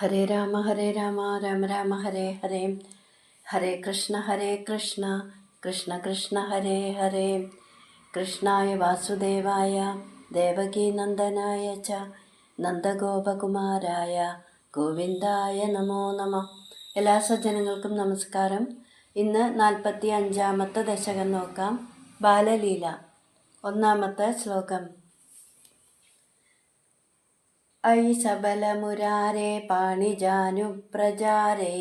ഹരേ രാമ രാമ രാമ ഹരേ ഹരേ. ഹരേ കൃഷ്ണ കൃഷ്ണ കൃഷ്ണ ഹരേ ഹരേ. കൃഷ്ണായ വാസുദേവായ ദേവകീ നന്ദനായ ച നന്ദഗോപകുമാരായ ഗോവിന്ദായ നമോ നമ. എല്ലാ സജ്ജനങ്ങൾക്കും നമസ്കാരം. ഇന്ന് 45-ാമത്തെ ദശകം നോക്കാം. ബാലലീല. ഒന്നാമത്തെ ശ്ലോകം. ഐ സബലമുരാരേ പാണിജാനുപ്രജാരേ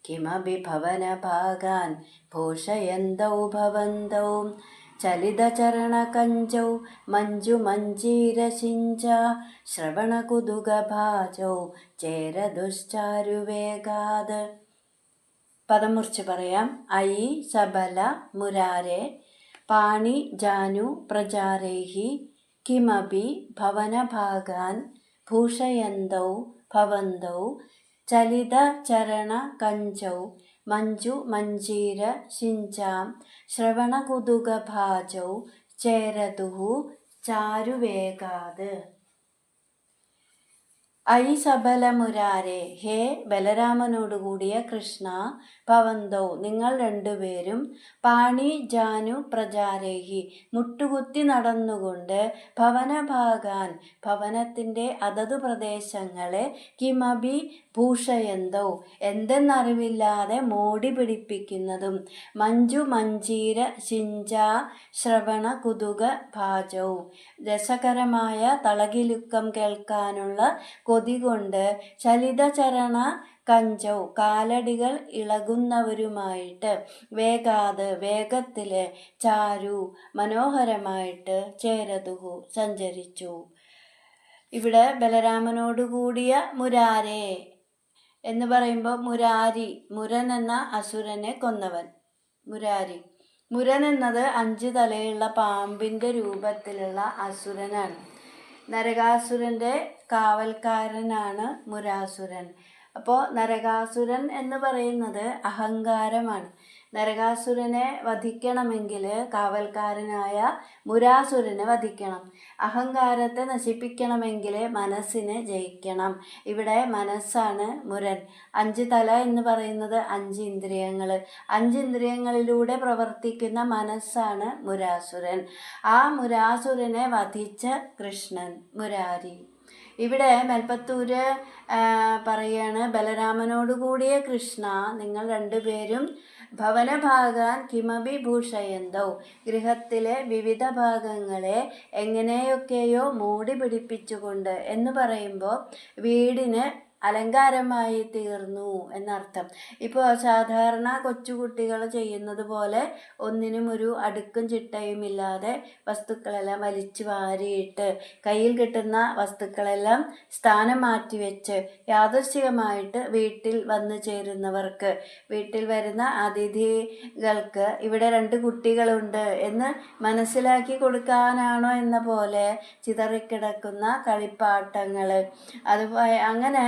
കിമപി ഭവനഭാഗാൻ ഭൂഷയന്തൗ ഭവന്തൗ ചലിതചരണകഞ്ചൗ മഞ്ജുമഞ്ജീരസിഞ്ച ശ്രവണകുതുകഭാജൗ ചേരദുശ്ചാരുവേഗാത്. പദം മുറിച്ച് പറയാം. ഐ സബല മുരാരേ പാണിജാനു പ്രജാരൈഹി കിമപി ഭവനഭാഗാൻ ഭൂഷയന്തൗ ഭവന്തൗ ചലിതചരണകഞ്ചൗ മഞ്ജുമഞ്ജീരസിഞ്ചാം ശ്രവണകുതുകഭാജൗ ചേരതുഃ ചാരുവേഗാത്. ഐ സബലമുരാരേ, ഹേ ബലരാമനോടുകൂടിയ കൃഷ്ണ, ഭവന്തൗ നിങ്ങൾ രണ്ടുപേരും, പാണിജാനു പ്രജാരേഹി മുട്ടുകുത്തി നടന്നുകൊണ്ട്, ഭവനഭാഗാൻ ഭവനത്തിൻ്റെ അതതു പ്രദേശങ്ങളെ, കിമപി ഭൂഷയന്തൗ എന്തെന്നറിവില്ലാതെ മോടി പിടിപ്പിക്കുന്നതും, മഞ്ജു മഞ്ജീര സിഞ്ചാ ശ്രവണ കുതുക ഭാജൗ രസകരമായ തളകിലുക്കം കേൾക്കാനുള്ള കൊതി കൊണ്ട് ചലിതചരണ കഞ്ചൗ കാലടികൾ ഇളകുന്നവരുമായിട്ട്, വേഗാത് വേഗത്തില്, ചാരു മനോഹരമായിട്ട്, ചേരതുഹു സഞ്ചരിച്ചു. ഇവിടെ ബലരാമനോടുകൂടിയ മുരാരേ എന്ന് പറയുമ്പോൾ മുരാരി, മുരൻ എന്ന അസുരനെ കൊന്നവൻ മുരാരി. മുരൻ എന്നത് 5 തലയുള്ള പാമ്പിൻ്റെ രൂപത്തിലുള്ള അസുരനാണ്. നരകാസുരൻ്റെ കാവൽക്കാരനാണ് മുരാസുരൻ. അപ്പോൾ നരകാസുരൻ എന്ന് പറയുന്നത് അഹങ്കാരമാണ്. നരകാസുരനെ വധിക്കണമെങ്കിൽ കാവൽക്കാരനായ മുരാസുരനെ വധിക്കണം. അഹങ്കാരത്തെ നശിപ്പിക്കണമെങ്കിൽ മനസ്സിനെ ജയിക്കണം. ഇവിടെ മനസ്സാണ് മുരൻ. 5 തല എന്ന് പറയുന്നത് 5 ഇന്ദ്രിയങ്ങൾ. 5 ഇന്ദ്രിയങ്ങളിലൂടെ പ്രവർത്തിക്കുന്ന മനസ്സാണ് മുരാസുരൻ. ആ മുരാസുരനെ വധിച്ച കൃഷ്ണൻ മുരാരി. ഇവിടെ മേൽപ്പത്തൂര് പറയാണ്, ബലരാമനോടുകൂടിയ കൃഷ്ണ നിങ്ങൾ രണ്ടുപേരും ഭവനഭാഗാൻ കിമപി ഭൂഷയന്തൗ ഗൃഹത്തിലെ വിവിധ ഭാഗങ്ങളെ എങ്ങനെയൊക്കെയോ മൂടി പിടിപ്പിച്ചുകൊണ്ട് എന്ന് പറയുമ്പോൾ വീടിന് അലങ്കാരമായി തീർന്നു എന്നർത്ഥം. ഇപ്പോൾ സാധാരണ കൊച്ചുകുട്ടികൾ ചെയ്യുന്നത് പോലെ ഒന്നിനും ഒരു അടുക്കും ചിട്ടയും ഇല്ലാതെ വസ്തുക്കളെല്ലാം വലിച്ചു വാരിയിട്ട് കയ്യിൽ കിട്ടുന്ന വസ്തുക്കളെല്ലാം സ്ഥാനം മാറ്റി വെച്ച് യാദൃശ്ചികമായിട്ട് വീട്ടിൽ വന്നു ചേരുന്നവർക്ക്, വീട്ടിൽ വരുന്ന അതിഥികൾക്ക് ഇവിടെ 2 കുട്ടികളുണ്ട് എന്ന് മനസ്സിലാക്കി കൊടുക്കാനാണോ എന്ന പോലെ ചിതറിക്കിടക്കുന്ന കളിപ്പാട്ടങ്ങൾ, അതുപോലെ അങ്ങനെ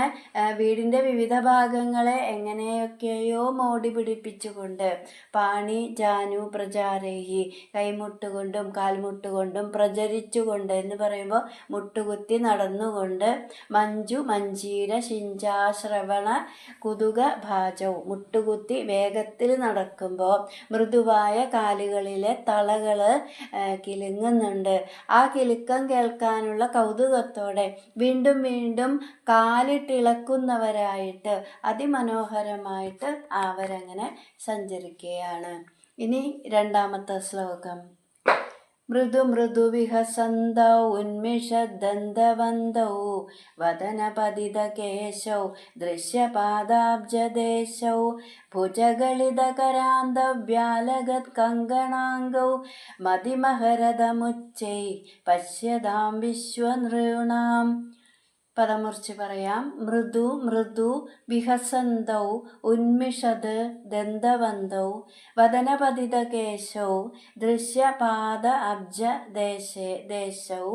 വീടിൻ്റെ വിവിധ ഭാഗങ്ങളെ എങ്ങനെയൊക്കെയോ മോടി പിടിപ്പിച്ചുകൊണ്ട്, പാണിജാനു പ്രജാരേഹി കൈമുട്ടുകൊണ്ടും കാൽമുട്ടുകൊണ്ടും പ്രചരിച്ചുകൊണ്ട് എന്ന് പറയുമ്പോൾ മുട്ടുകുത്തി നടന്നുകൊണ്ട്, മഞ്ജു മഞ്ജീര ശിഞ്ചാശ്രവണ കുതുക ഭാജൗ മുട്ടുകുത്തി വേഗത്തിൽ നടക്കുമ്പോൾ മൃദുവായ കാലുകളിലെ തളകൾ കിലുങ്ങുന്നുണ്ട്. ആ കിലുക്കം കേൾക്കാനുള്ള കൗതുകത്തോടെ വീണ്ടും വീണ്ടും കാലിട്ടിളക്കുന്നവരായിട്ട് അതിമനോഹരമായിട്ട് അവരങ്ങനെ സഞ്ചരിക്കുകയാണ്. ഇനി 2ാമത്തെ ശ്ലോകം. മൃദു മൃദു വിഹസന്തൗ ഉന്മിഷദന്തവന്തൗ വദനപതിതകേശൗ ദൃശ്യപാദാബ്ജദേശൗ ഭുജഗളിതകരാന്തവ്യാലഗത് കങ്കണാംഗൗ മതിമഹരദമുച്ചൈ പശ്യതാം വിശ്വനൃണാം. പദം മുറിച്ച് പറയാം. മൃദു മൃദു വിഹസന്തൗ ഉന്മിഷത് ദന്തവന്തൗ വദനപതിതകേശൗ ദൃശ്യപാദ അബ്ജ ദേശൗ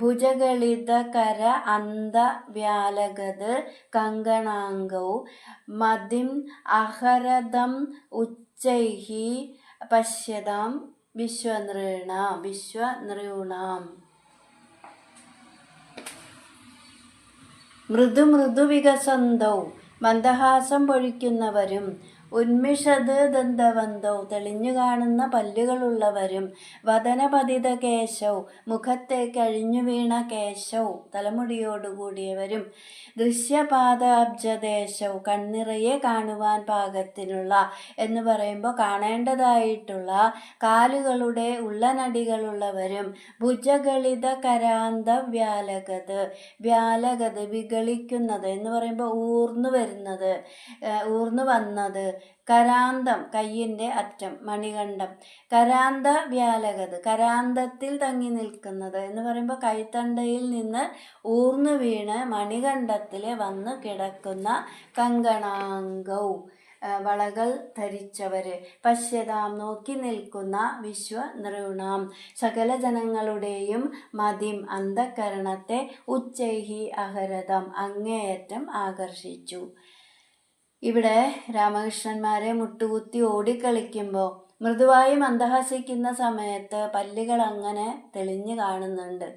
ഭുജഗളിതകര അന്തവ്യാലഗത് കങ്കണാംഗൗ മതിം അഹരദം ഉച്ചൈഹി പശ്യതാം വിശ്വനൃണാം. മൃദു വികസന്തൗ മന്ദഹാസം പൊഴിക്കുന്നവരും, ഉന്മിഷത് ദന്തവന്തൗ തെളിഞ്ഞു കാണുന്ന പല്ലുകളുള്ളവരും, വദനപതിത കേശൗ മുഖത്തേക്ക് അഴിഞ്ഞു വീണ കേശൗ തലമുടിയോടുകൂടിയവരും, ദൃശ്യപാദാബ്ജദേശൗ കണ്ണിറയെ കാണുവാൻ പാകത്തിനുള്ള എന്ന് പറയുമ്പോൾ കാണേണ്ടതായിട്ടുള്ള കാലുകളുടെ ഉള്ളനടികളുള്ളവരും, ഭുജഗളിത കരാന്ത വ്യാലഗത് വികളിക്കുന്നത് എന്ന് പറയുമ്പോൾ ഊർന്നു വന്നത്, കരാന്തം കയ്യിൻ്റെ അറ്റം മണികണ്ഠം, കരാന്ത വ്യാലകത് കരാന്തത്തിൽ തങ്ങി നിൽക്കുന്നത് എന്ന് പറയുമ്പോൾ കൈത്തണ്ടയിൽ നിന്ന് ഊർന്നു വീണ് മണികണ്ഠത്തിൽ വന്ന് കിടക്കുന്ന കങ്കണാംഗൗ വളകൾ ധരിച്ചവര്, പശ്യതാം നോക്കി നിൽക്കുന്ന വിശ്വനൃണാം സകല ജനങ്ങളുടെയും മതിം അന്ധകരണത്തെ, ഉച്ചൈഹി അഹരതം അങ്ങേയറ്റം ആകർഷിച്ചു. ഇവിടെ രാമകൃഷ്ണന്മാരെ മുട്ടുകുത്തി ഓടിക്കളിക്കുമ്പോൾ മൃദുവായി മന്ദഹസിക്കുന്ന സമയത്ത് പല്ലുകൾ അങ്ങനെ തെളിഞ്ഞു കാണുന്നുണ്ട്.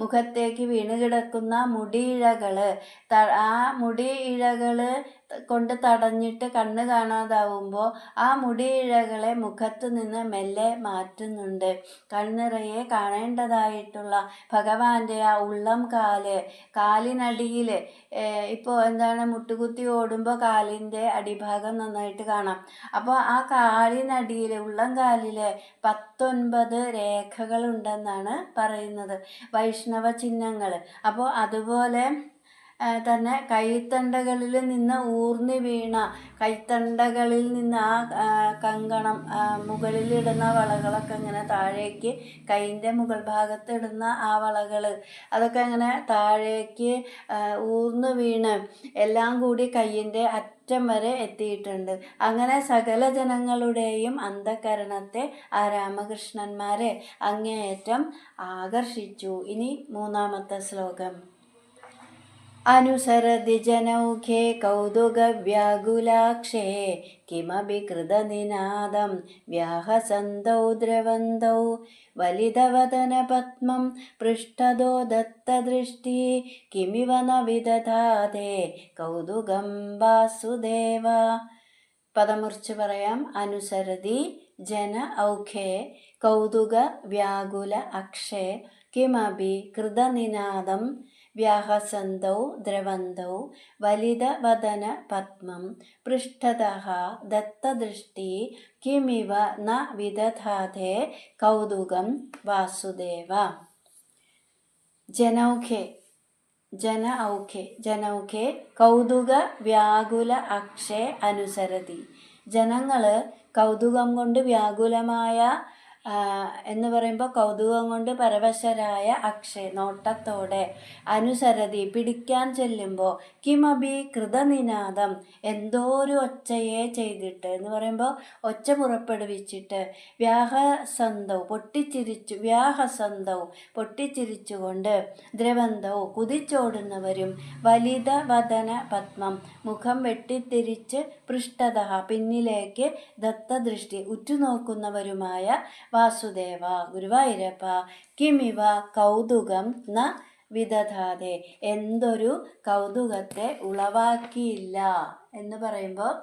മുഖത്തേക്ക് വീണ് കിടക്കുന്ന മുടിയിഴകൾ, ആ മുടിയിഴകൾ കൊണ്ട് തടഞ്ഞിട്ട് കണ്ണ് കാണാതാവുമ്പോൾ ആ മുടിയിഴകളെ മുഖത്ത് നിന്ന് മെല്ലെ മാറ്റുന്നുണ്ട്. കണ്ണിറയെ കാണേണ്ടതായിട്ടുള്ള ഭഗവാന്റെ ആ ഉള്ളം കാലിനടിയിൽ ഇപ്പോൾ എന്താണ്, മുട്ടുകുത്തി ഓടുമ്പോൾ കാലിൻ്റെ അടിഭാഗം നന്നായിട്ട് കാണാം. അപ്പോൾ ആ കാലിനടിയിൽ ഉള്ളം കാലിൽ 19 രേഖകളുണ്ടെന്നാണ് പറയുന്നത്, വൈഷ്ണവ ചിഹ്നങ്ങൾ. അപ്പോൾ അതുപോലെ തന്നെ കൈത്തണ്ടകളിൽ നിന്ന് ഊർന്നു വീണ കൈത്തണ്ടകളിൽ നിന്ന് ആ കങ്കണം മുകളിലിടുന്ന വളകളൊക്കെ ഇങ്ങനെ താഴേക്ക്, കൈൻ്റെ മുകൾ ഭാഗത്ത് ഇടുന്ന ആ വളകൾ അതൊക്കെ അങ്ങനെ താഴേക്ക് ഊർന്നു വീണ് എല്ലാം കൂടി കയ്യിൻ്റെ അറ്റം വരെ എത്തിയിട്ടുണ്ട്. അങ്ങനെ സകല ജനങ്ങളുടെയും അന്ധകരണത്തെ ആ രാമകൃഷ്ണന്മാരെ അങ്ങേയറ്റം ആകർഷിച്ചു. ഇനി 3-ാമത്തെ ശ്ലോകം. അനുസരതി ജനൗഖേ കൗതുകവ്യാകുലാക്ഷേ കിമപി കൃതനിനാദം വ്യാഹസന്തൗ ദ്രവന്തൗ വലിതവദനപത്മം പൃഷ്ഠതോ ദത്തദൃഷ്ടി കിമിവ ന വിദധാതേ കൗതുകം വാസുദേവ. പദമുറിച്ച് പറയാം. അനുസരതി ജന ഔഖേ കൗതുക വ്യാകുല അക്ഷേ കിമപി കൃതനിനാദം വ്യാഹസന്തൗ ദ്രവന്തൗ വലിതവദന പത്മം പൃഷ്ഠതഃ ദത്തദൃഷ്ടി കിമിവ ന വിദധാതേ കൗതുകം വാസുദേവ. ജനൗഖേ കൗതുക വ്യാകുല അക്ഷേ അനുസരതി. ജനങ്ങൾ കൗതുകം കൊണ്ട് വ്യാകുലമായ എന്ന് പറയുമ്പോൾ കൗതുകം കൊണ്ട് പരവശരായ അക്ഷയ നോട്ടത്തോടെ, അനുസരതി പിടിക്കാൻ ചെല്ലുമ്പോൾ, കിമബി കൃതനിനാദം എന്തോ ഒരു ഒച്ചയെ ചെയ്തിട്ട് എന്ന് പറയുമ്പോൾ ഒച്ച പുറപ്പെടുവിച്ചിട്ട്, പൊട്ടിച്ചിരിച്ചുകൊണ്ട്, ദ്രവന്തവും കുതിച്ചോടുന്നവരും, വലിത വദന പത്മം മുഖം വെട്ടിത്തിരിച്ച്, പൃഷ്ഠത പിന്നിലേക്ക്, ദത്തദൃഷ്ടി ഉറ്റുനോക്കുന്നവരുമായ വാസുദേവ ഗുരുവായൂരപ്പ, കിമിവ കൗതുകം ന വിദധാതെ എന്തൊരു കൗതുകത്തെ ഉളവാക്കിയില്ല എന്ന് പറയുമ്പോൾ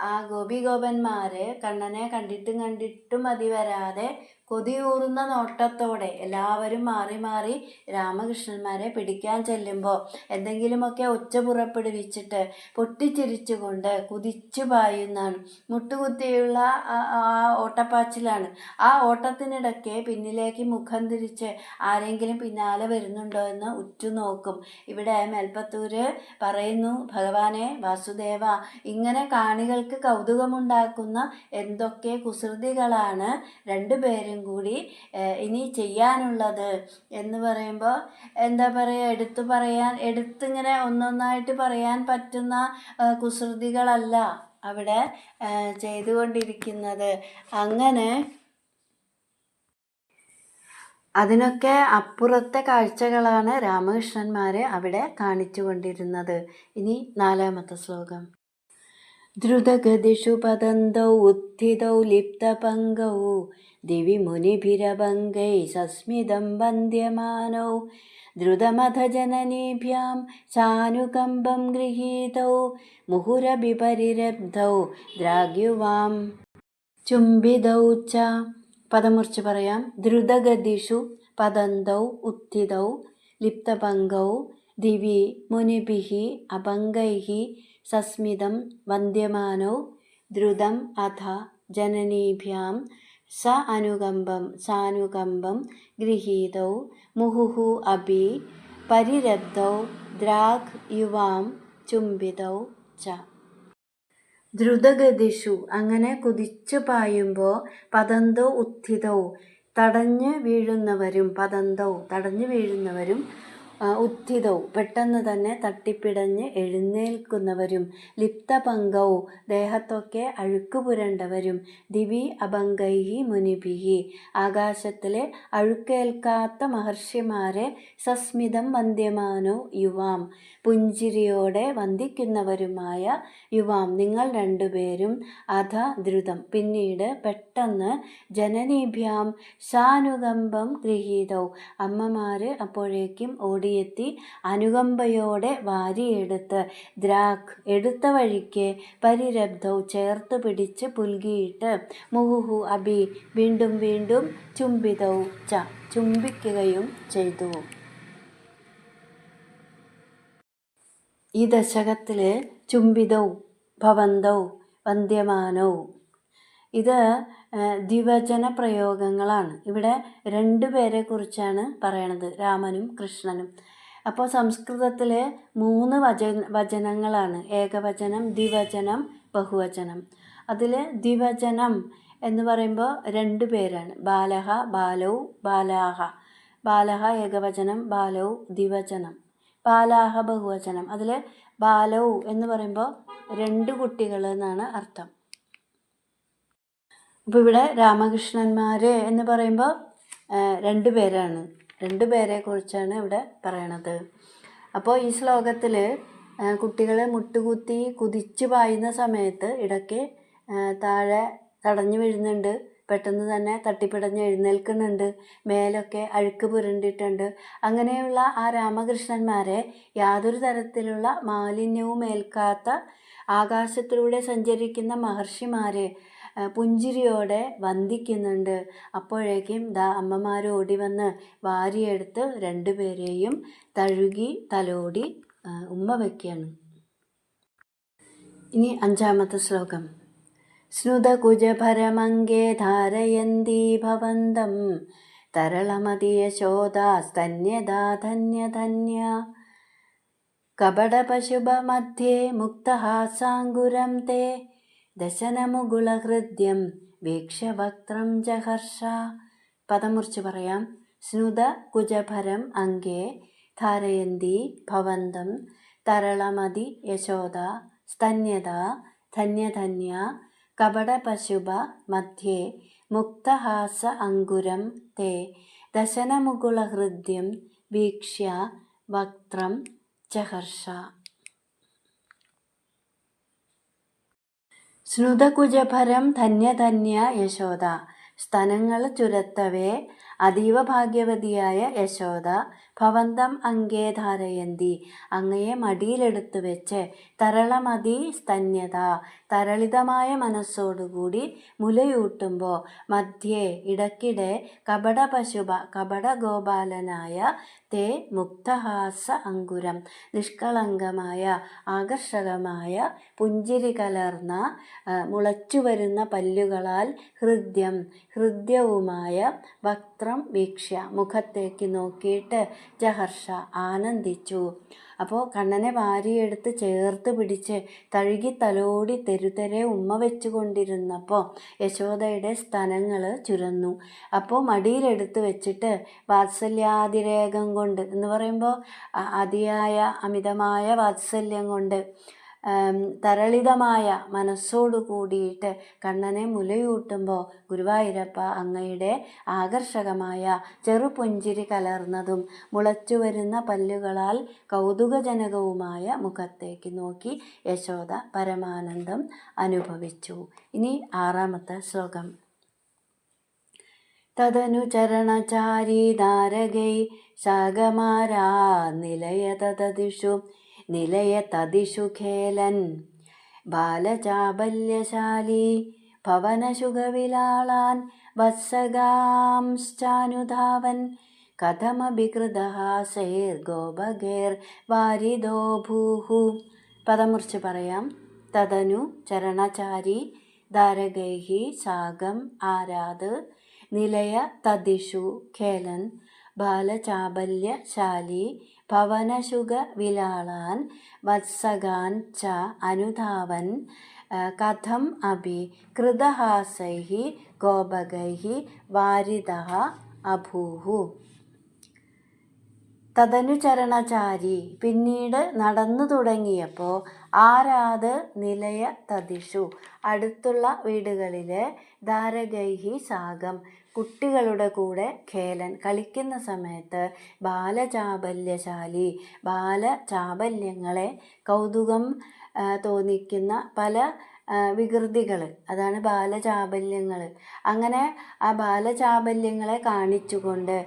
ആ ഗോപിഗോപന്മാര് കണ്ണനെ കണ്ടിട്ടും മതി വരാതെ കൊതിയൂറുന്ന നോട്ടത്തോടെ എല്ലാവരും മാറി മാറി രാമകൃഷ്ണന്മാരെ പിടിക്കാൻ ചെല്ലുമ്പോൾ എന്തെങ്കിലുമൊക്കെ ഒച്ച പുറപ്പെടുവിച്ചിട്ട് പൊട്ടിച്ചിരിച്ചുകൊണ്ട് കുതിച്ചു പായുന്നതാണ്. മുട്ടുകുത്തിയുള്ള ആ ഓട്ടപ്പാച്ചിലാണ്. ആ ഓട്ടത്തിനിടയ്ക്ക് പിന്നിലേക്ക് മുഖം തിരിച്ച് ആരെങ്കിലും പിന്നാലെ വരുന്നുണ്ടോ എന്ന് ഉറ്റുനോക്കും. ഇവിടെ മേൽപ്പത്തൂര് പറയുന്നു, ഭഗവാനെ വാസുദേവ, ഇങ്ങനെ കാണികൾക്ക് കൗതുകമുണ്ടാക്കുന്ന എന്തൊക്കെ കുസൃതികളാണ് രണ്ടുപേരും കൂടി ഇനി ചെയ്യാനുള്ളത് എന്ന് പറയുമ്പോൾ എന്താ പറയുക, എടുത്തിങ്ങനെ ഒന്നൊന്നായിട്ട് പറയാൻ പറ്റുന്ന കുസൃതികളല്ല അവിടെ ചെയ്തുകൊണ്ടിരിക്കുന്നത്. അങ്ങനെ അതിനൊക്കെ അപ്പുറത്തെ കാഴ്ചകളാണ് രാമകൃഷ്ണന്മാരെ അവിടെ കാണിച്ചു കൊണ്ടിരുന്നത്. ഇനി 4-ാമത്തെ ശ്ലോകം. ദ്രുതഗതിഷു പതന്തൗ ഉത്ഥിതൗ ലിപ്തപങ്കൗ ദിവി മുനിഭിരഭംഗൈ സസ്മിതം വന്ദ്യമാനൗ ദ്രുതമഥ ജനനീഭ്യാം സാനുകമ്പം ഗൃഹീതൗ മുഹുരഭിപരിരബ്ധൗ ദ്രാഗ്യുവാം ചുംബിതൗ ച. പദമുറിച്ച് പറയാം. ദ്രുതഗതിഷു പതന്തൗ ഉത്ഥിതൗ ലിപ്തപങ്കൗ ദിവി മുനിഭിഃ അപങ്കൈഃ സസ്മിതം വന്ദ്യമാനൗ ദ്രുതം അഥ ജനനീഭ്യാം സാനുകമ്പം ഗൃഹീതൗ മുഹുഃ അഭി പരിരബ്ധൗ ദ്രാഗ് യുവാം ചുംബിതൗ ച. ദ്രുതഗതിഷു അങ്ങനെ കുതിച്ചു പായുമ്പോൾ പതന്തോ ഉത്ഥിതൗ തടഞ്ഞു വീഴുന്നവരും ഉത്ഥിതൗ പെട്ടെന്ന് തന്നെ തട്ടിപ്പിടഞ്ഞ് എഴുന്നേൽക്കുന്നവരും ലിപ്തപങ്കൗ ദേഹത്തൊക്കെ അഴുക്ക് പുരണ്ടവരും ദിവി അഭംഗൈഹി മുനിഭിഹി ആകാശത്തിലെ അഴുക്കേൽക്കാത്ത മഹർഷിമാരെ സസ്മിതം വന്ദ്യമാനോ യുവാം പുഞ്ചിരിയോടെ വന്ദിക്കുന്നവരുമായ യുവാം നിങ്ങൾ രണ്ടുപേരും അധ ദ്രുതം പിന്നീട് പെട്ടെന്ന് ജനനീഭ്യാം സാനുകമ്പം ഗൃഹീതൗ അമ്മമാര് അപ്പോഴേക്കും ഓടിയെത്തി അനുകമ്പയോടെ വാരിയെടുത്ത് ദ്രാഗ് എടുത്ത വഴിക്ക് പരിരബ്ധൗ ചേർത്ത് പിടിച്ച് പുൽകിയിട്ട് മുഹുഹു അഭി വീണ്ടും വീണ്ടും ചുംബിതൗ ച ചുംബിക്കുകയും ചെയ്തു. ഈ ദശകത്തിൽ ചുംബിതൗ ഭവന്തൗ വന്ദ്യമാനൗ ഇത് ദ്വിവചന പ്രയോഗങ്ങളാണ്. ഇവിടെ രണ്ടുപേരെ കുറിച്ചാണ് പറയണത്, രാമനും കൃഷ്ണനും. അപ്പോൾ സംസ്കൃതത്തിൽ 3 വചനങ്ങളാണ്, ഏകവചനം, ദ്വിവചനം, ബഹുവചനം. അതിൽ ദ്വിവചനം എന്ന് പറയുമ്പോൾ 2 പേരാണ്, ബാലഹ ബാലൗ ബാലാഹ. ബാലഹ ഏകവചനം, ബാലൗ ദ്വിവചനം, ബാലാഹ ബഹുവചനം. അതിൽ ബാലൗ എന്ന് പറയുമ്പോൾ 2 കുട്ടികൾ എന്നാണ് അർത്ഥം. അപ്പോൾ ഇവിടെ രാമകൃഷ്ണന്മാർ എന്ന് പറയുമ്പോൾ 2 പേരാണ്, 2 പേരെ കുറിച്ചാണ് ഇവിടെ പറയണത്. അപ്പോൾ ഈ ശ്ലോകത്തിൽ കുട്ടികൾ മുട്ടുകുത്തി കുതിച്ചു പായുന്ന സമയത്ത് ഇടയ്ക്ക് താഴെ തടഞ്ഞു വീഴുന്നുണ്ട്, പെട്ടെന്ന് തന്നെ തട്ടിപ്പിടഞ്ഞ് എഴുന്നേൽക്കുന്നുണ്ട്, മേലൊക്കെ അഴുക്ക് പുരണ്ടിട്ടുണ്ട്. അങ്ങനെയുള്ള ആ രാമകൃഷ്ണന്മാരെ യാതൊരു തരത്തിലുള്ള മാലിന്യവും ഏൽക്കാത്ത ആകാശത്തിലൂടെ സഞ്ചരിക്കുന്ന മഹർഷിമാരെ പുഞ്ചിരിയോടെ വന്ദിക്കുന്നുണ്ട്. അപ്പോഴേക്കും അമ്മമാർ ഓടി വന്ന് വാരിയെടുത്ത് 2 പേരെയും തഴുകി തലോടി ഉമ്മ വയ്ക്കുകയാണ്. ഇനി 5ാമത്തെ ശ്ലോകം. സ്നുതകുജഭരമംഗേ ധാരയന്തി ഭവന്തം തരളമതി യശോദാസ്തന്യദാ ധന്യധന്യ കപടപശുഭമധ്യേ മുക്തഹാസാങ്കുരം തേ ദശനമുകുളഹൃദ്യം വീക്ഷ്യവക്ത്രം ജഹർഷ. പദമുറിച്ച് പറയാം. സ്നുത കുജഭരം അംഗേ ധാരയന്തി ഭവന്തം തരളമതി യശോദ സ്തന്യത ധന്യധന്യ കപടപശുഭ മധ്യേ മുക്തഹാസ അങ്കുരം തേ ദശനമുകുളഹൃദ്യം വീക്ഷ്യ വക്ത്രം ജഹർഷ. സ്നുതകുജഭരം ധന്യധന്യ യശോദ. സ്തനങ്ങൾ ചുരത്തവേ അതീവ ഭാഗ്യവതിയായ യശോദ ഭവന്തം അംഗേ ധാരയന്തി അങ്ങയെ മടിയിലെടുത്തു വെച്ച് തരളമതി സ്തന്യത തരളിതമായ മനസ്സോടുകൂടി മുലയൂട്ടുമ്പോൾ മധ്യേ ഇടയ്ക്കിടെ കപടപശുഭ കപടഗോപാലനായ തേ മുക്തഹാസ അങ്കുരം നിഷ്കളങ്കമായ ആകർഷകമായ പുഞ്ചിരി കലർന്ന മുളച്ചുവരുന്ന പല്ലുകളാൽ ഹൃദ്യവുമായ വക്ത്രം വീക്ഷ്യ മുഖത്തേക്ക് നോക്കിയിട്ട് ജഹർഷ ആനന്ദിച്ചു. അപ്പോൾ കണ്ണനെ വാരിയെടുത്ത് ചേർത്ത് പിടിച്ച് തഴുകി തലോടി തെരുതെരെ ഉമ്മ വെച്ചുകൊണ്ടിരുന്നപ്പോൾ യശോദയുടെ സ്തനങ്ങൾ ചുരന്നു. അപ്പോൾ മടിയിലെടുത്ത് വെച്ചിട്ട് വാത്സല്യാതിരേകം കൊണ്ട് എന്ന് പറയുമ്പോൾ അതിയായ അമിതമായ വാത്സല്യം കൊണ്ട് തരളിതമായ മനസ്സോടു കൂടിയിട്ട് കണ്ണനെ മുലയൂട്ടുമ്പോൾ ഗുരുവായൂരപ്പ അങ്ങയുടെ ആകർഷകമായ ചെറുപുഞ്ചിരി കലർന്നതും മുളച്ചു വരുന്ന പല്ലുകളാൽ കൗതുകജനകവുമായ മുഖത്തേക്ക് നോക്കി യശോദ പരമാനന്ദം അനുഭവിച്ചു. ഇനി 6ാമത്തെ ശ്ലോകം. തദനു ചരണചാരീ താരകൈ ശാഖമാരാ നിലയതദിഷു ഖേലൻ ബാലചാബല്യശാലീ ഭവനശുഖവിലാളാൻ വത്സഗാംശ്ചാനുധാവൻ കഥമഭികൃതഹാസൈർഗോപഗൈർവാരിദോ ഭൂഹു. പദം മുറിച്ച് പറയാം. തദനു ചരണചാരി ധാരകൈഃ സാഗം ആരാത് നിലയ തദിഷു ഖേലൻ ബാലചാബല്യശാലി ഭവനശുഖവിലാളാൻ വത്സഗാൻ ച അനുധാവൻ കഥം അഭി കൃതഹാസൈഃ ഗോപകൈഃ വാരിദഃ അഭൂഹു. തദനു ചരണചാരി പിന്നീട് നടന്നു തുടങ്ങിയപ്പോൾ ആരാത് നിലയ തദിഷു അടുത്തുള്ള വീടുകളിലെ ധാരകൈഹി സാഗം കുട്ടികളുടെ കൂടെ ഖേലൻ കളിക്കുന്ന സമയത്ത് ബാലചാബല്യശാലി ബാലചാബല്യങ്ങളെ കൗതുകം തോന്നിക്കുന്ന പല വികൃതികൾ, അതാണ് ബാലചാബല്യങ്ങൾ. അങ്ങനെ ആ ബാലചാബല്യങ്ങളെ കാണിച്ചുകൊണ്ട്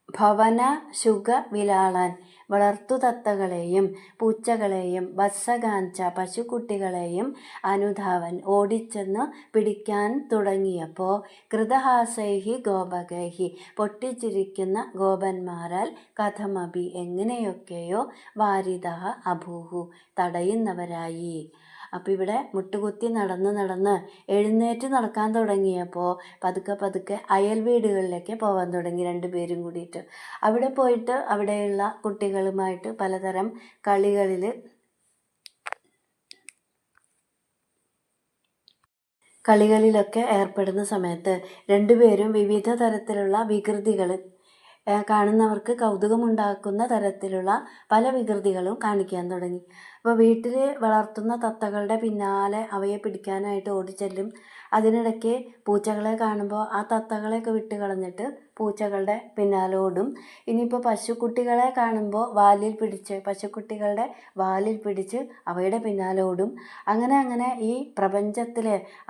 ഭവന ശുഖ വിലാളാൻ വളർത്തുതത്തകളെയും പൂച്ചകളെയും വത്സകാഞ്ച പശുക്കുട്ടികളെയും അനുധാവൻ ഓടിച്ചെന്ന് പിടിക്കാൻ തുടങ്ങിയപ്പോൾ കൃതഹാസൈഹി ഗോപകൈഹി പൊട്ടിച്ചിരിക്കുന്ന ഗോപന്മാരാൽ കഥമഭി എങ്ങനെയൊക്കെയോ വാരിദഃ അഭൂഹു തടയുന്നവരായി. അപ്പോൾ ഇവിടെ മുട്ടുകുത്തി നടന്ന് എഴുന്നേറ്റ് നടക്കാൻ തുടങ്ങിയപ്പോൾ പതുക്കെ അയൽ വീടുകളിലേക്ക് പോകാൻ തുടങ്ങി രണ്ടുപേരും കൂടിയിട്ട്. അവിടെ പോയിട്ട് അവിടെയുള്ള കുട്ടികളുമായിട്ട് പലതരം കളികളിലൊക്കെ ഏർപ്പെടുന്ന സമയത്ത് രണ്ടുപേരും വിവിധ തരത്തിലുള്ള വികൃതികൾ കാണുന്നവർക്ക് കൗതുകമുണ്ടാക്കുന്ന തരത്തിലുള്ള പല വികൃതികളും കാണിക്കാൻ തുടങ്ങി. അപ്പോൾ വീട്ടിൽ വളർത്തുന്ന തത്തകളുടെ പിന്നാലെ അവയെ പിടിക്കാനായിട്ട് ഓടിച്ചെല്ലും. അതിനിടയ്ക്ക് പൂച്ചകളെ കാണുമ്പോൾ ആ തത്തകളെയൊക്കെ വിട്ട് കളഞ്ഞിട്ട് പൂച്ചകളുടെ പിന്നാലെ ഓടും. ഇനിയിപ്പോൾ പശുക്കുട്ടികളെ കാണുമ്പോൾ പശുക്കുട്ടികളുടെ വാലിൽ പിടിച്ച് അവയുടെ പിന്നാലെ ഓടും. അങ്ങനെ ഈ പ്രപഞ്ചത്തിൽ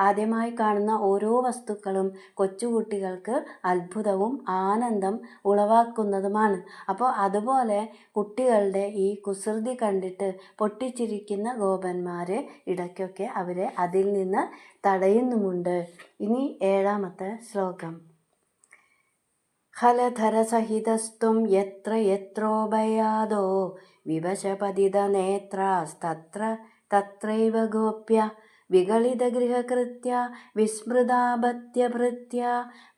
ആദ്യമായി കാണുന്ന ഓരോ വസ്തുക്കളും കൊച്ചുകുട്ടികൾക്ക് അത്ഭുതവും ആനന്ദം ഉളവാക്കുന്നതുമാണ്. അപ്പോൾ അതുപോലെ കുട്ടികളുടെ ഈ കുസൃതി കണ്ടിട്ട് പൊട്ടിച്ചിരിക്കുന്ന ഗോപന്മാർ ഇടയ്ക്കൊക്കെ അവരെ അതിൽ നിന്ന് തടയുന്നുമുണ്ട്. ഇനി 7ാമത്തെ ശ്ലോകം. ഹലധരസഹിതസ്ത്വം യത്രോഭയാദോ വിവശപതിതനേത്രാസ്തത്രൈവ ഗോപ്യ വിഗളിതഗൃഹകൃത്യ വിസ്മൃതാപത്യഭൃത്യ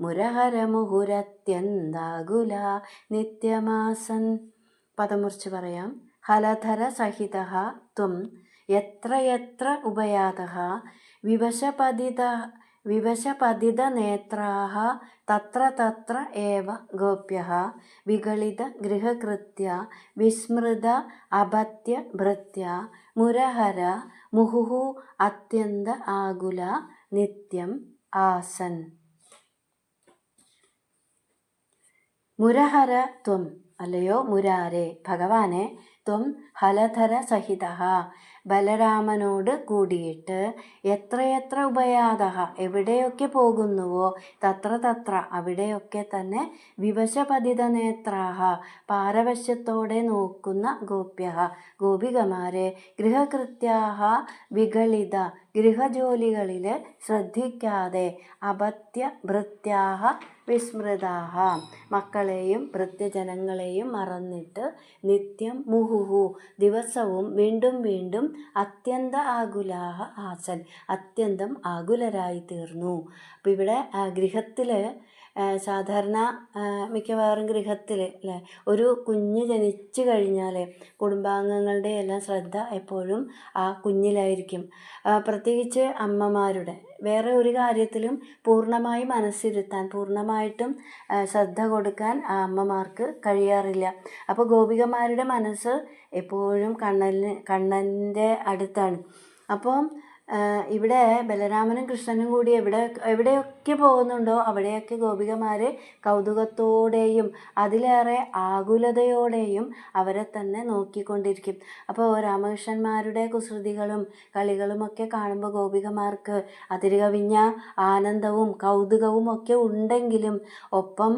മുരഹരമുഹുരത്യന്താകുല നിത്യമാസൻ. പദമുറിച്ച് പറയാം. ഹലധരസഹിതഃ ത്വം യത്ര ഉഭയാതഃ വിവശപതിതനേത്രാः തത്ര ഏവ ഗോപ്യഃ വിഗളിതഗൃഹകൃത്യ വിസ്മൃത അപത്യഭൃത്യ മുരഹര മുഹുഃ അത്യന്ത ആകുല നിത്യം ആസൻ. മുരഹര ത്വം അല്ലയോ മുരാരെ ഭഗവാനെ, ത്വം ഹലധര സഹിതഃ ബലരാമനോട് കൂടിയിട്ട് എത്രയെത്ര ഉഭയാതഃ എവിടെയൊക്കെ പോകുന്നുവോ തത്ര അവിടെയൊക്കെ തന്നെ വിവശപതിതനേത്രാः പാരവശ്യത്തോടെ നോക്കുന്ന ഗോപ്യഃ ഗോപികമാരെ ഗൃഹകൃത്യാः വിഗളിത ഗൃഹജോലികളിൽ ശ്രദ്ധിക്കാതെ അപത്യഭൃത്യാः വിസ്മൃതാः മക്കളെയും ഭൃത്യജനങ്ങളെയും മറന്നിട്ട് നിത്യം മുഹുഹു ദിവസവും വീണ്ടും അത്യന്ത ആകുലാഹ ആസൻ അത്യന്തം ആകുലരായി തീർന്നു. അപ്പോൾ ഇവിടെ ഗൃഹത്തിൽ സാധാരണ മിക്കവാറും ഗൃഹത്തിൽ അല്ലേ ഒരു കുഞ്ഞ് ജനിച്ചു കഴിഞ്ഞാൽ കുടുംബാംഗങ്ങളുടെ എല്ലാം ശ്രദ്ധ എപ്പോഴും ആ കുഞ്ഞിലായിരിക്കും. പ്രത്യേകിച്ച് അമ്മമാരുടെ വേറെ ഒരു കാര്യത്തിലും പൂർണ്ണമായി മനസ്സിരുത്താൻ പൂർണ്ണമായിട്ടും ശ്രദ്ധ കൊടുക്കാൻ ആ അമ്മമാർക്ക് കഴിയാറില്ല. അപ്പോൾ ഗോപികമാരുടെ മനസ്സ് എപ്പോഴും കണ്ണൻ്റെ അടുത്താണ്. അപ്പോൾ ഇവിടെ ബലരാമനും കൃഷ്ണനും കൂടി എവിടെയൊക്കെ പോകുന്നുണ്ടോ അവിടെയൊക്കെ ഗോപികമാർ കൗതുകത്തോടെയും അതിലേറെ ആകുലതയോടെയും അവരെ തന്നെ നോക്കിക്കൊണ്ടിരിക്കും. അപ്പോൾ രാമകൃഷ്ണന്മാരുടെ കുസൃതികളും കളികളുമൊക്കെ കാണുമ്പോൾ ഗോപികമാർക്ക് അതിരുകവിഞ്ഞ ആനന്ദവും കൗതുകവും ഒക്കെ ഉണ്ടെങ്കിലും ഒപ്പം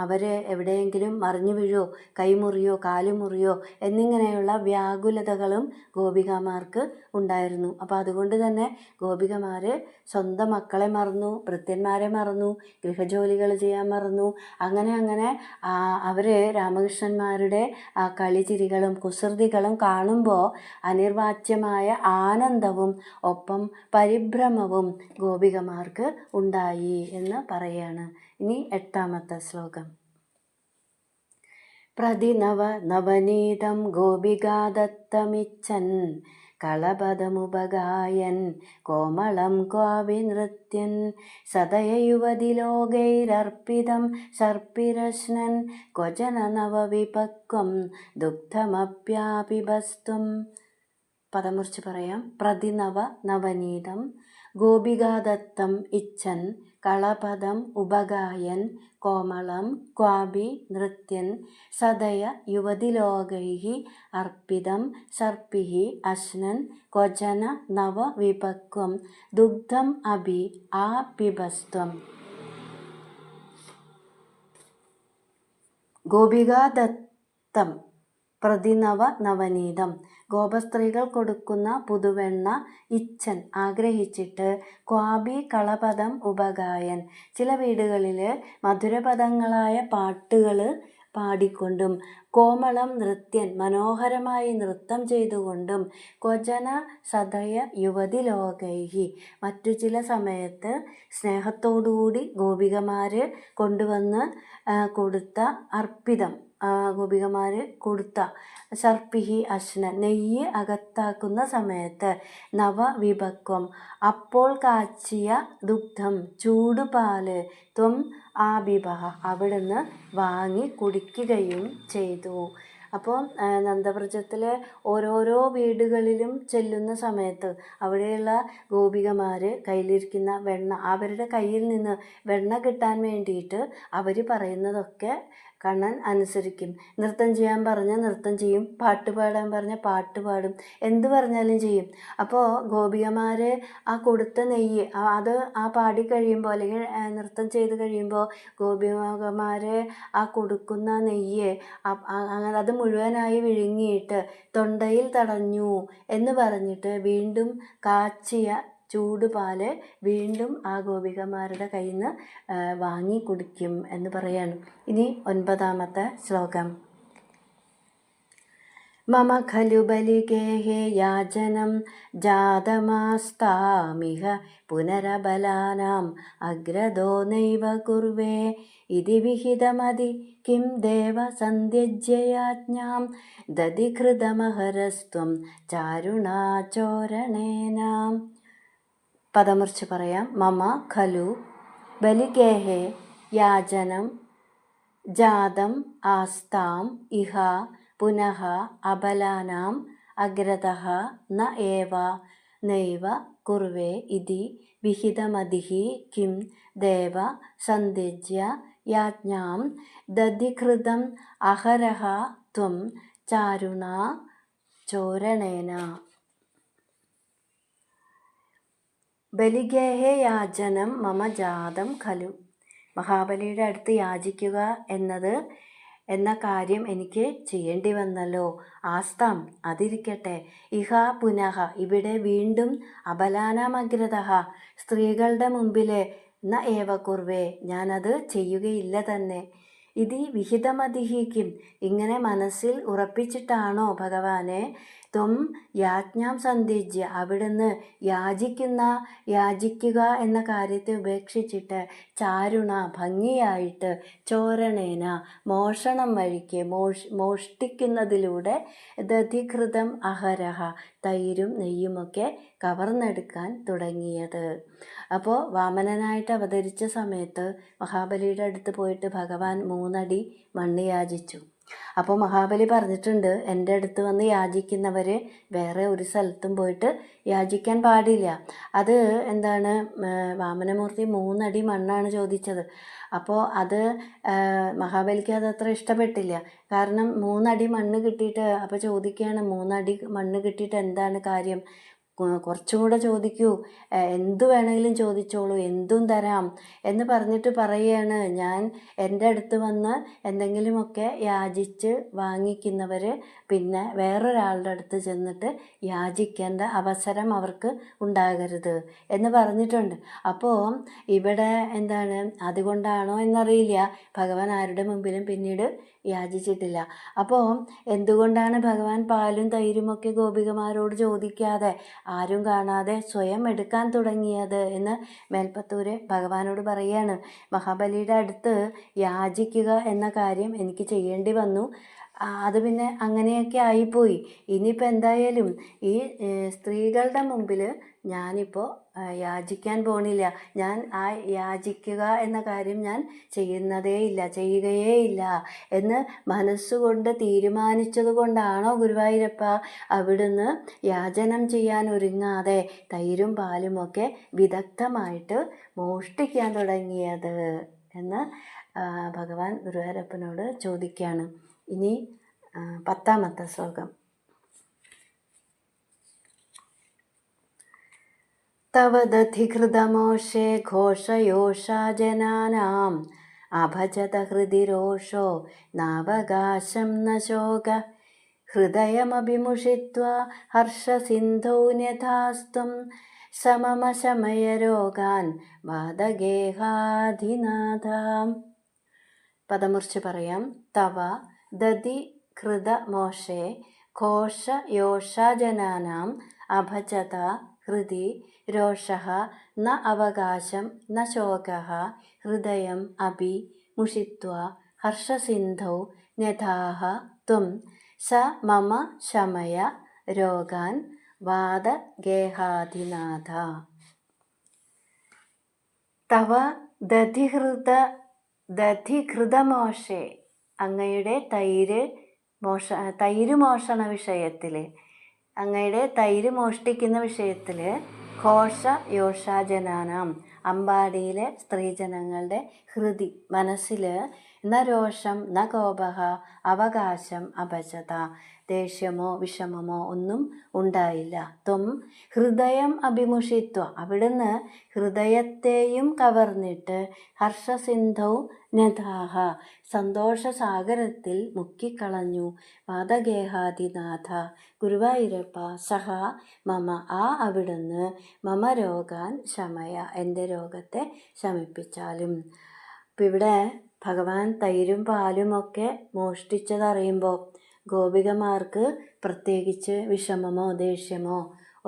അവർ എവിടെയെങ്കിലും മറിഞ്ഞു വീഴോ, കൈമുറിയോ, കാലുമുറിയോ എന്നിങ്ങനെയുള്ള വ്യാകുലതകളും ഗോപികമാർക്ക് ഉണ്ടായിരുന്നു. അപ്പോൾ അതുകൊണ്ട് തന്നെ ഗോപികമാർ സ്വന്തം മക്കളെ മറന്നു, ഭൃത്യന്മാരെ മറന്നു, ഗൃഹജോലികൾ ചെയ്യാൻ മറന്നു. അങ്ങനെ അവർ രാമകൃഷ്ണന്മാരുടെ ആ കളിചിരികളും കുസൃതികളും കാണുമ്പോൾ അനിർവാച്യമായ ആനന്ദവും ഒപ്പം പരിഭ്രമവും ഗോപികമാർക്ക് ഉണ്ടായി എന്ന് പറയാണ്. ഇനി 8ാമത്തെ ശ്ലോകം. പ്രതിനവനീതം ഗോപികാദത്തമിച്ഛൻ കളപദമുപഗായൻ കോമളം ക്വാപി നൃത്യൻ സദയയുവതിലോകൈരർപ്പിതം സർപ്പിരശ്നൻ ക്വചന നവവിപക്വം ദുഗ്ധമപ്യാപിബസ്തും. പദം മുറിച്ച് പറയാം. പ്രതിനവനീതം ഗോപികാദത്തം ഇച്ഛൻ കളപദം ഉപഗായൻ കോമളം ക്വാപി നൃത്യൻ സദയ യുവതിലോകൈഃ അർപ്പിതം സർപ്പിഃ അശ്നൻ ക്വചന നവവിപക്വം ദുഗ്ധം അഭി ആപിബസ്ത്വം. ഗോപികാദത്തം പ്രതിനവനീതം ഗോപസ്ത്രീകൾ കൊടുക്കുന്ന പുതുവെണ്ണ ഇച്ഛൻ ആഗ്രഹിച്ചിട്ട് ക്വാപി കളപദം ഉപഗായൻ ചില വീടുകളിൽ മധുരപദങ്ങളായ പാട്ടുകൾ പാടിക്കൊണ്ടും കോമളം നൃത്യൻ മനോഹരമായി നൃത്തം ചെയ്തുകൊണ്ടും ക്വചന സദയ യുവതിലോകൈഃ മറ്റു ചില സമയത്ത് സ്നേഹത്തോടുകൂടി ഗോപികമാർ കൊണ്ടുവന്ന് കൊടുത്ത അർപ്പിതം ഗോപികമാർ കൊടുത്ത സർപ്പിഹി അശ്നൻ നെയ്യ് അകത്താക്കുന്ന സമയത്ത് നവവിപക്വം അപ്പോൾ കാച്ചിയ ദുഗ്ധം ചൂടുപാല് ത്വം ആബിബഹ അവിടുന്ന് വാങ്ങി കുടിക്കുകയും ചെയ്തു. അപ്പോൾ നന്ദവ്രജത്തിലെ ഓരോരോ വീടുകളിലും ചെല്ലുന്ന സമയത്ത് അവിടെയുള്ള ഗോപികമാർ കയ്യിലിരിക്കുന്ന വെണ്ണ അവരുടെ കയ്യിൽ നിന്ന് വെണ്ണ കിട്ടാൻ വേണ്ടിയിട്ട് അവർ പറയുന്നതൊക്കെ കണ്ണൻ അനുസരിക്കും. നൃത്തം ചെയ്യാൻ പറഞ്ഞാൽ നൃത്തം ചെയ്യും, പാട്ട് പാടാൻ പറഞ്ഞാൽ പാട്ട് പാടും, എന്ത് പറഞ്ഞാലും ചെയ്യും. അപ്പോൾ ഗോപികമാർ ആ കൊടുത്ത നെയ്യ് അത് ആ പാടിക്കഴിയുമ്പോൾ അല്ലെങ്കിൽ നൃത്തം ചെയ്ത് കഴിയുമ്പോൾ ഗോപികമാർ ആ കൊടുക്കുന്ന നെയ്യ് അത് മുഴുവനായി വിഴുങ്ങിയിട്ട് തൊണ്ടയിൽ തടഞ്ഞു എന്ന് പറഞ്ഞിട്ട് വീണ്ടും കാച്ചിയ ചൂടുപാല് വീണ്ടും ആ ഗോപികമാരുടെ കയ്യിൽ നിന്ന് വാങ്ങി കുടിക്കും എന്ന് പറയാണ്. ഇനി 9ാമത്തെ ശ്ലോകം. മമ ഖലു ബലിഗേഃ യാചനം ജാതമാസ്താമിഹ പുനരബലാനാം അഗ്രദോ നൈവ കുർവേ ഇതി വിഹിതമതി കിം ദേവ സന്ധ്യജ്യയാജ്ഞാം ദധികൃതമഹരസ്ത്വം ചാരുണാചോരണേന. പദമുറിച്ച് പറയാം. മമ ഖലു ബലിഗേഃ യാചനം ജാതം ആസ്താം ഇഹ പുനഃ അബലാനാം അഗ്രതഃ ന ഏവ നൈവ കുർവേ ഇതി വിഹിതമതിഃ കിം ദേവ സന്ധ്യജ്യ യാജ്ഞാം ദധികൃതം അഹരഃ ത്വം ചാരുണാ ചോരണേന. ബലിഗേഃ യാചനം മമ ജാതം ഖലു. മഹാബലിയുടെ അടുത്ത് യാചിക്കുക എന്ന കാര്യം എനിക്ക് ചെയ്യേണ്ടി വന്നല്ലോ. ആസ്താം അതിരിക്കട്ടെ. ഇഹ പുനഃ ഇവിടെ വീണ്ടും അബലാനാമഗ്രതഃ സ്ത്രീകളുടെ മുമ്പിൽ ന ഏവ കുർവേ ഞാനത് ചെയ്യുകയില്ല തന്നെ. ഇതി വിഹിതമതിഃ കിം ഇങ്ങനെ മനസ്സിൽ ഉറപ്പിച്ചിട്ടാണോ ഭഗവാനെ ത്വം യാജ്ഞാം സന്ധ്യജ്യ അവിടുന്ന് യാചിക്കുക എന്ന കാര്യത്തെ ഉപേക്ഷിച്ചിട്ട് ചാരുണ ഭംഗിയായിട്ട് ചോരണേന മോഷണം വഴിക്ക് മോഷ്ടിക്കുന്നതിലൂടെ ദധികൃതം അഹരഹ തൈരും നെയ്യുമൊക്കെ കവർന്നെടുക്കാൻ തുടങ്ങിയത്. അപ്പോൾ വാമനനായിട്ട് അവതരിച്ച സമയത്ത് മഹാബലിയുടെ അടുത്ത് പോയിട്ട് ഭഗവാൻ 3 അടി മണ്ണ് യാചിച്ചു. അപ്പോൾ മഹാബലി പറഞ്ഞിട്ടുണ്ട്, എൻ്റെ അടുത്ത് വന്ന് യാചിക്കുന്നവർ വേറെ ഒരു സ്ഥലത്തും പോയിട്ട് യാചിക്കാൻ പാടില്ല. അത് എന്താണ്, വാമനമൂർത്തി 3 അടി മണ്ണാണ് ചോദിച്ചത്. അപ്പോൾ അത് മഹാബലിക്ക് അതത്ര ഇഷ്ടപ്പെട്ടില്ല. കാരണം 3 അടി മണ്ണ് കിട്ടിയിട്ട്, അപ്പോൾ ചോദിക്കുകയാണ്, 3 അടി മണ്ണ് കിട്ടിയിട്ട് എന്താണ് കാര്യം, കുറച്ചും കൂടെ ചോദിക്കൂ, എന്തു വേണമെങ്കിലും ചോദിച്ചോളൂ, എന്തും തരാം എന്ന് പറഞ്ഞിട്ട് പറയുകയാണ്, ഞാൻ എൻ്റെ അടുത്ത് വന്ന് എന്തെങ്കിലുമൊക്കെ യാചിച്ച് വാങ്ങിക്കുന്നവർ പിന്നെ വേറൊരാളുടെ അടുത്ത് ചെന്നിട്ട് യാചിക്കേണ്ട അവസരം അവർക്ക് ഉണ്ടാകരുത് എന്ന് പറഞ്ഞിട്ടുണ്ട്. അപ്പോൾ ഇവിടെ എന്താണ്, അതുകൊണ്ടാണോ എന്നറിയില്ല, ഭഗവാൻ ആരുടെ മുമ്പിലും പിന്നീട് യാചിച്ചിട്ടില്ല. അപ്പോൾ എന്തുകൊണ്ടാണ് ഭഗവാൻ പാലും തൈരുമൊക്കെ ഗോപികമാരോട് ചോദിക്കാതെ ആരും കാണാതെ സ്വയം എടുക്കാൻ തുടങ്ങിയത് എന്ന് മേൽപ്പത്തൂര് ഭഗവാനോട് പറയുകയാണ്. മഹാബലിയുടെ അടുത്ത് യാചിക്കുക എന്ന കാര്യം എനിക്ക് ചെയ്യേണ്ടി വന്നു, അത് പിന്നെ അങ്ങനെയൊക്കെ ആയിപ്പോയി. ഇനിയിപ്പോൾ എന്തായാലും ഈ സ്ത്രീകളുടെ മുമ്പിൽ ഞാനിപ്പോൾ യാചിക്കാൻ പോണില്ല. ഞാൻ ആ യാചിക്കുക എന്ന കാര്യം ഞാൻ ചെയ്യുകയേ ഇല്ല എന്ന് മനസ്സുകൊണ്ട് തീരുമാനിച്ചത് കൊണ്ടാണോ ഗുരുവായൂരപ്പ അവിടുന്ന് യാചനം ചെയ്യാൻ ഒരുങ്ങാതെ തൈരും പാലുമൊക്കെ വിദഗ്ധമായിട്ട് മോഷ്ടിക്കാൻ തുടങ്ങിയത് എന്ന് ഭഗവാൻ ഗുരുവായൂരപ്പനോട് ചോദിക്കുകയാണ്. ഇനി 10ാമത്തെ ശ്ലോകം. തവ ദധികൃതമോഷേ ഘോഷയോഷാ ജനാനാം അഭജത ഹൃദി രോഷോ നാവകാശം ന ശോക ഹൃദയമഭിമുഷിത്വാ ഹർഷസിന്ധൗ ന്യഥാസ്ത്വം സമമ ശമയരോഗാൻ വാദഗേഹാധിനാഥാം. പദമുറിച്ച് പറയാം. തവ ദധി കൃത മോഷേ ഘോഷയോഷാ ജനാനാം അഭജത ഹൃദി രോഷഃ ന അവകാശം ന ശോകഃ ഹൃദയം അഭി മുഷിത്വാ ഹർഷസിന്ധൗ ന്യഥാഃ ത്വം സ മമ ശമയ രോഗാൻ വാദഗേഹാധിനാഥ. തവ ദധികൃതമോഷേ, അങ്ങയുടെ തൈര് മോഷണ വിഷയത്തിൽ, അങ്ങയുടെ തൈര് മോഷ്ടിക്കുന്ന വിഷയത്തിൽ ഘോഷയോഷാജനാനാം, അമ്പാടിയിലെ സ്ത്രീജനങ്ങളുടെ ഹൃദി മനസ്സിൽ ന രോഷം ന കോപഃ അവകാശം അഭജത, ദേഷ്യമോ വിഷമമോ ഒന്നും ഉണ്ടായില്ല. ത്വം ഹൃദയം അഭിമുഷിത്വ, അവിടുന്ന് ഹൃദയത്തെയും കവർന്നിട്ട് ഹർഷസിന്ധൗ നഥാഹ, സന്തോഷസാഗരത്തിൽ മുക്കിക്കളഞ്ഞു. വാദഗേഹാദിനാഥ ഗുരുവായൂരപ്പ സഹ മമ, അവിടുന്ന് മമ രോഗാൻ ശമയ, എൻ്റെ രോഗത്തെ ശമിപ്പിച്ചാലും. അപ്പം ഇവിടെ ഭഗവാൻ തൈരും പാലുമൊക്കെ മോഷ്ടിച്ചതറിയുമ്പോൾ ഗോപികമാർക്ക് പ്രത്യേകിച്ച് വിഷമമോ ദേഷ്യമോ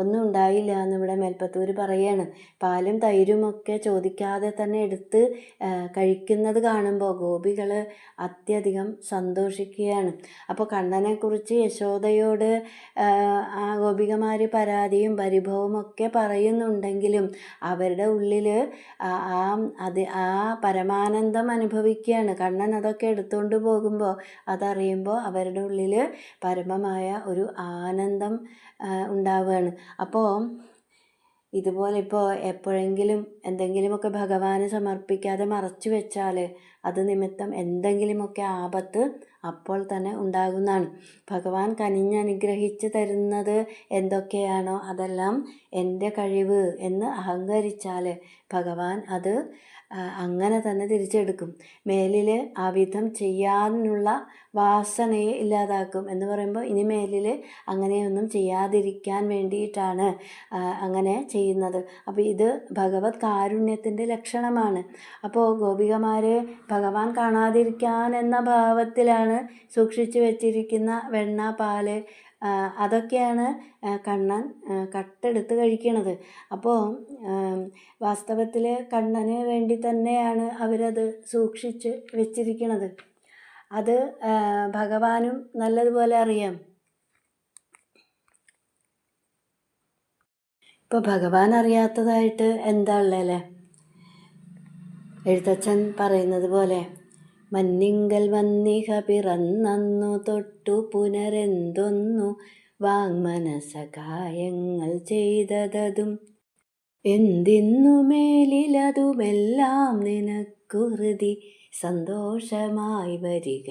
ഒന്നും ഉണ്ടായില്ല എന്നിവിടെ മേൽപ്പത്തൂർ പറയാണ്. പാലും തൈരുമൊക്കെ ചോദിക്കാതെ തന്നെ എടുത്ത് കഴിക്കുന്നത് കാണുമ്പോൾ ഗോപികൾ അത്യധികം സന്തോഷിക്കുകയാണ്. അപ്പോൾ കണ്ണനെക്കുറിച്ച് യശോദയോട് ആ ഗോപികമാർ പരാതിയും പരിഭവവും ഒക്കെ പറയുന്നുണ്ടെങ്കിലും അവരുടെ ഉള്ളിൽ ആ പരമാനന്ദം അനുഭവിക്കുകയാണ്. കണ്ണൻ അതൊക്കെ എടുത്തുകൊണ്ട് പോകുമ്പോൾ അതറിയുമ്പോൾ അവരുടെ ഉള്ളിൽ പരമമായ ഒരു ആനന്ദം ഉണ്ടാവുകയാണ്. അപ്പോൾ ഇതുപോലെ ഇപ്പോൾ എപ്പോഴെങ്കിലും എന്തെങ്കിലുമൊക്കെ ഭഗവാന് സമർപ്പിക്കാതെ മറച്ചു വെച്ചാൽ അത് നിമിത്തം എന്തെങ്കിലുമൊക്കെ ആപത്ത് അപ്പോൾ തന്നെ ഉണ്ടാകുന്നതാണ്. ഭഗവാൻ കനിഞ്ഞനുഗ്രഹിച്ച് തരുന്നത് എന്തൊക്കെയാണോ അതെല്ലാം എൻ്റെ കഴിവ് എന്ന് അഹങ്കരിച്ചാൽ ഭഗവാൻ അത് അങ്ങനെ തന്നെ തിരിച്ചെടുക്കും. മേലിൽ ആ വിധം ചെയ്യാനുള്ള വാസനയെ ഇല്ലാതാക്കും എന്ന് പറയുമ്പോൾ ഇനി മേലിൽ അങ്ങനെയൊന്നും ചെയ്യാതിരിക്കാൻ വേണ്ടിയിട്ടാണ് അങ്ങനെ ചെയ്യുന്നത്. അപ്പോൾ ഇത് ഭഗവത് കാരുണ്യത്തിൻ്റെ ലക്ഷണമാണ്. അപ്പോൾ ഗോപികമാർ ഭഗവാൻ കാണാതിരിക്കാൻ എന്ന ഭാവത്തിലാണ് സൂക്ഷിച്ചു വെച്ചിരിക്കുന്ന വെണ്ണ, പാല്, അതൊക്കെയാണ് കണ്ണൻ കട്ടെടുത്ത് കഴിക്കണത്. അപ്പോൾ വാസ്തവത്തിൽ കണ്ണന് വേണ്ടി തന്നെയാണ് അവരത് സൂക്ഷിച്ച് വെച്ചിരിക്കണത്. അത് ഭഗവാനും നല്ലതുപോലെ അറിയാം. ഇപ്പോൾ ഭഗവാൻ അറിയാത്തതായിട്ട് എന്താ ഉള്ളല്ലേ? എഴുത്തച്ഛൻ പറയുന്നത് പോലെ മന്നിങ്കൽ വന്നിഹ പിറന്നന്നു തൊട്ടു പുനരെന്തൊന്നു വാങ്മനസകായങ്ങൾ ചെയ്തതും എന്തിന്നു മേലിലതുമെല്ലാം നിനക്കു ഹൃദി സന്തോഷമായി വരിക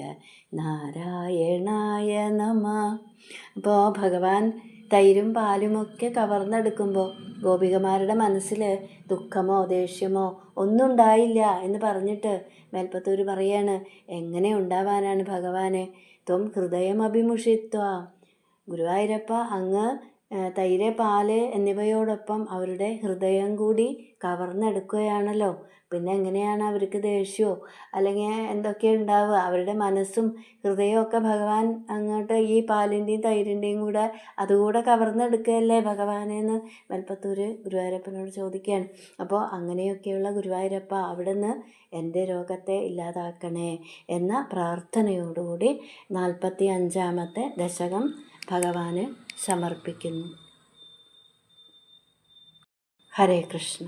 നാരായണായ നമ. അപ്പോൾ ഭഗവാൻ തൈരും പാലുമൊക്കെ കവർന്നെടുക്കുമ്പോൾ ഗോപികമാരുടെ മനസ്സിൽ ദുഃഖമോ ദേഷ്യമോ ഒന്നും ഉണ്ടായില്ല എന്ന് പറഞ്ഞിട്ട് മേൽപ്പത്തൂർ പറയാണ്, എങ്ങനെ ഉണ്ടാവാനാണ് ഭഗവാനെ? ത്വം ഹൃദയമഭിമുഷിത്വ. ഗുരുവായൂരപ്പ, അങ്ങ് തൈര് പാല് എന്നിവയോടൊപ്പം അവരുടെ ഹൃദയം കൂടി കവർന്നെടുക്കുകയാണല്ലോ. പിന്നെ എങ്ങനെയാണ് അവർക്ക് ദേഷ്യമോ അല്ലെങ്കിൽ എന്തൊക്കെ ഉണ്ടാവുക? അവരുടെ മനസ്സും ഹൃദയമൊക്കെ ഭഗവാൻ അങ്ങോട്ട് ഈ പാലിൻ്റെയും തൈരിൻ്റെയും കൂടെ അതുകൂടെ കവർന്നെടുക്കുകയല്ലേ ഭഗവാനെന്ന് മേൽപ്പത്തൂർ ഗുരുവായൂരപ്പനോട് ചോദിക്കുകയാണ്. അപ്പോൾ അങ്ങനെയൊക്കെയുള്ള ഗുരുവായൂരപ്പ, അവിടുന്ന് എൻ്റെ രോഗത്തെ ഇല്ലാതാക്കണേ എന്ന പ്രാർത്ഥനയോടുകൂടി 45-ാമത്തെ ദശകം ഭഗവാന് സമർപ്പിക്കുന്നു. ഹരേ കൃഷ്ണ.